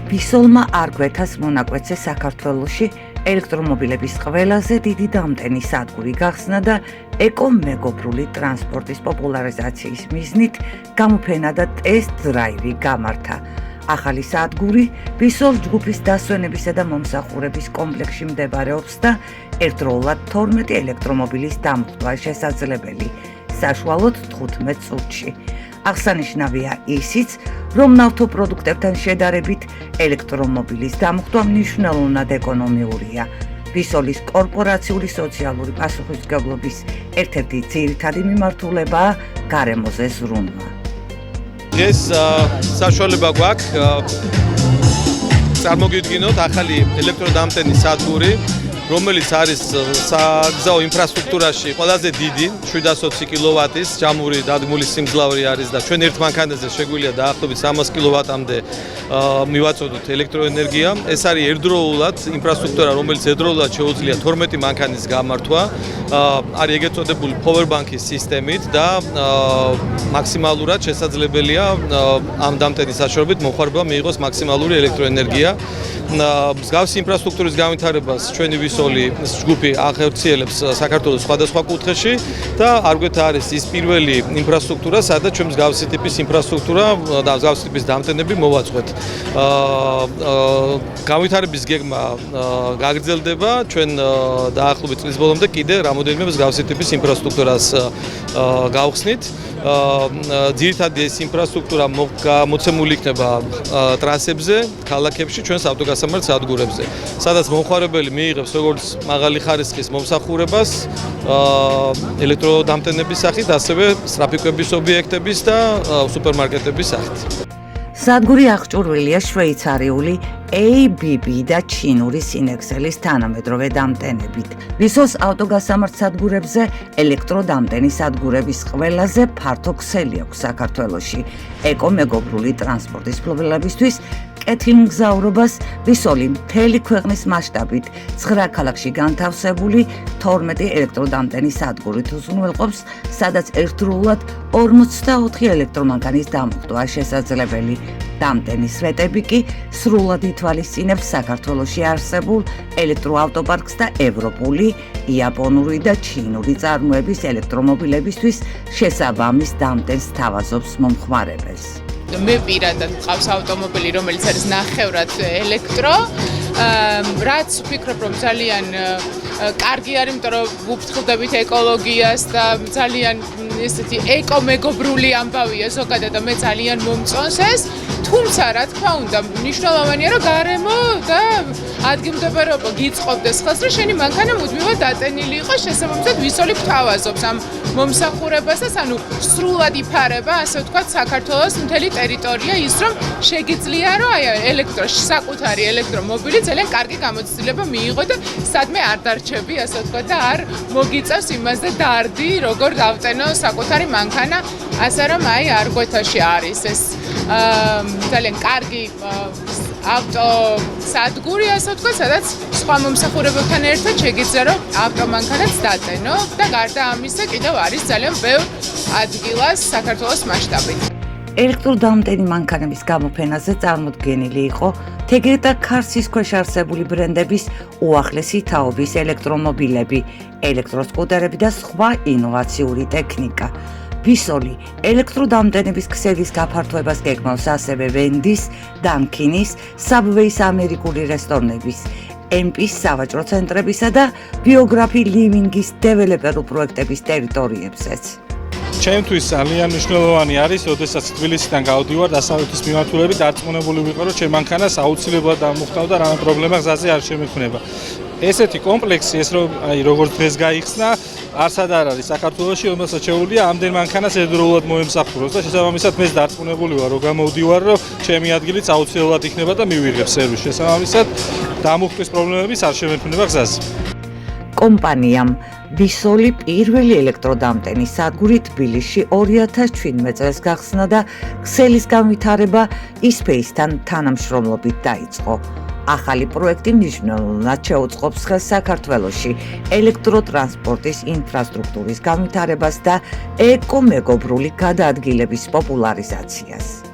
ბისოლმა არ გვეთას მონაკვეთზე საქართველოში ელექტრომობილების ყველაზე დიდი დამტენი სადგური გახსნა და ეკომეგობრული ტრანსპორტის პოპულარიზაციის მიზნით გამოფენა და ტესტ-დრაივი გამართა. ახალი სადგური ბისოლ ჯგუფის დასვენებისა და მომსახურების კომპლექსში მდებარეობს და ერთდროულად 12 ელექტრომობილის დამხტვა შესაძლებელი, საშუალოდ 15 წუთში. აღსანიშნავია ისიც, რომ ნავთობპროდუქტებთან შედარებით ელექტრომობილის დამხტვა მნიშვნელოვნად ეკონომიურია. ბისოლის კორპორაციული სოციალური პასუხისმგებლობის ერთ-ერთი ძირითადი მიმართულებაა გარემოზე ზრუნვა. ეს საშუალება გვაქვს წარმოგიდგინოთ ახალი ელექტროდამტენი სადგური, რომელიც არის საგზაო ინფრასტრუქტურაში ყველაზე დიდი 720 კილოვატის ჯამური დადგმული სიმძლავრე არის და ჩვენ ერთ მანქანაზე შეგვიძლია დაახლოებით 300 კილოვატამდე მივაწოდოთ ელექტროენერგია. ეს არის ერთდროულად ინფრასტრუქტურა, რომელიც ერთდროულად შეუძლია 12 მანქანის გამართვა, არის ეგრეთ წოდებული power bank-ის სისტემით და მაქსიმალურად შესაძლებელია ამ დამტენის საშუალებით მომხმარებელმა მიიღოს მაქსიმალური ელექტროენერგია. მსგავსი ინფრასტრუქტურის განვითარებას ჩვენი ბისოლი ჯგუფი ახორციელებს საქართველოს სხვადასხვა კუთხეში და არ გვეთ არის ის პირველი ინფრასტრუქტურა, სადაც ჩვენ მსგავსი ტიპის ინფრასტრუქტურა და მსგავსი ტიპის დამტენები მოვაწყვეთ. განვითარების გეგმა გაგრძელდება, ჩვენ დაახლოებით წლის ბოლომდე კიდე რამოდენიმე მსგავსი ტიპის ინფრასტრუქტურას გავხსნით. ძირითადად ეს ინფრასტრუქტურა მოცემული იქნება ტრასებზე, ქალაქებში, ჩვენს ავტოგასამართ სადგურებზე, სადაც მომხმარებელი მიიღებს როგორც მაღალი ხარისხის მომსახურებას ელექტროდამტენების სახით, ასევე სტრაფიკების ობიექტების და სუპერმარკეტების სახით. სადგური აღჭურვილია შვეიცარიული ABB და ჩინური სინექსელის თანამედროვე დამტენებით. ბისოს ავტოგასამართ სადგურებზე ელექტროდამტენი სადგურების ყველაზე ფართო ქსელი აქვს საქართველოში. ეკომეგობრული ტრანსპორტის მფლობელებისთვის კეთილ მგზავრობას ბისოლი მთელი ქვეყნის მასშტაბით 9 ქალაქში განთავსებული 12 ელექტროდამტენი სადგურით უზრუნველყოფს, სადაც ერთდროულად 44 ელექტრომანქანის დამხტვა შესაძლებელი. დამტენის სვეტები კი სრულად ითვალისწინებს საქართველოში არსებულ ელექტროავტოპარკს და ევროპული, იაპონური და ჩინური წარმოების ელექტრომობილებისთვის შესაბამის დამტენს თავაზობს მომხმარებელს. მე პირადად მყავს ავტომობილი, რომელიც არის ნახევრად ელექტრო, რაც ვფიქრობ, რომ ძალიან კარგი არის, იმიტომ რომ ვუფრთხილდებით ეკოლოგიას და ძალიან ესეთი ეკომეგობრული ამბავია ზოგადად და მე ძალიან მომწონს ეს. თუმცა, რა თქმა უნდა, მნიშვნელოვანია, რომ გარემო და ადგილმდებარეობა გიწყობდეს ხელს, რომ შენი მანქანა მუდმივად დატენილი იყოს, შესაბამისად ვისოლი გვთავაზობს ამ მომსახურებასაც, ანუ სრულად იფარება, ასე ვთქვათ, საქართველოს მთელი ტერიტორია ის, რომ შეგიძლია, რომ აი საკუთარი ელექტრომობილი ძალიან კარგი გამოცდილება მიიღო და სადმე არ დარჩები, ასე ვთქვათ, და არ მოგიწევს იმას და დარდი, როგორ დავტენო საკუთარი მანქანა, ასე რომ აი არგვეთაში არის ეს ძალიან კარგი ავტოსადგური, ასე ვთქვათ, სადაც სხვა მომსახურებებთან ერთად შეგიძლია, რომ ავტომანქანაც დატენო და გარდა ამისა კიდევ არის ძალიან ბევრ ადგილას საქართველოს მასშტაბით. ელექტროდამტენი მანქანების გამოფენაზე წარმოდგენილი იყო თეგე და ქარსის ქვეშ არსებული ბრენდების უახლესი თაობის ელექტრომობილები, ელექტროსკუტერები და სხვა ინოვაციური ტექნიკა. ბისოლი ელექტროდამტენების ქსელის გაფართოებას გეგმავს ასევე ვენდის, დანქინის, საბვეის ამერიკული რესტორნების, MP-ის სავაჭრო ცენტრებისა და ბიოგრაფი ლივინგის დეველოპერულ პროექტების ტერიტორიებზეც. ჩემთვის ძალიან მნიშვნელოვანი არის, როდესაც თბილისიდან გავდივარ დასავლეთის მიმართულებით, დარწმუნებული ვიყო, რომ ჩემ მანქანას აუცილებლად დამუხტავ და რამე პრობლემა გზაზე არ შემექმნება. ესეთი კომპლექსი, ეს როგორც დღეს გაიხსნა, არსად არ არის საქართველოში, რომელსაც შეუძლია ამდენ მანქანას ერთდროულად მოემსახუროს და შესაბამისად მე დარწმუნებული ვარ, რომ გამოვდივარ, რომ ჩემი ადგილიც აუცილებლად იქნება და მივიღებ სერვისს. შესაბამისად დამუხტვის პრობლემების არ შემექმნება გზაზე. კომპანიამ ბისოლი პირველი ელექტროდამტენი სადგური თბილისში 2017 წელს გახსნა და ქსელის განვითარება ისპეისთან თანამშრომლობით დაიწყო. ახალი პროექტი მნიშვნელოვნად შეუწყობს ხელს საქართველოში ელექტროტრანსპორტის ინფრასტრუქტურის განვითარებას და ეკომეგობრული გადაადგილების პოპულარიზაციას.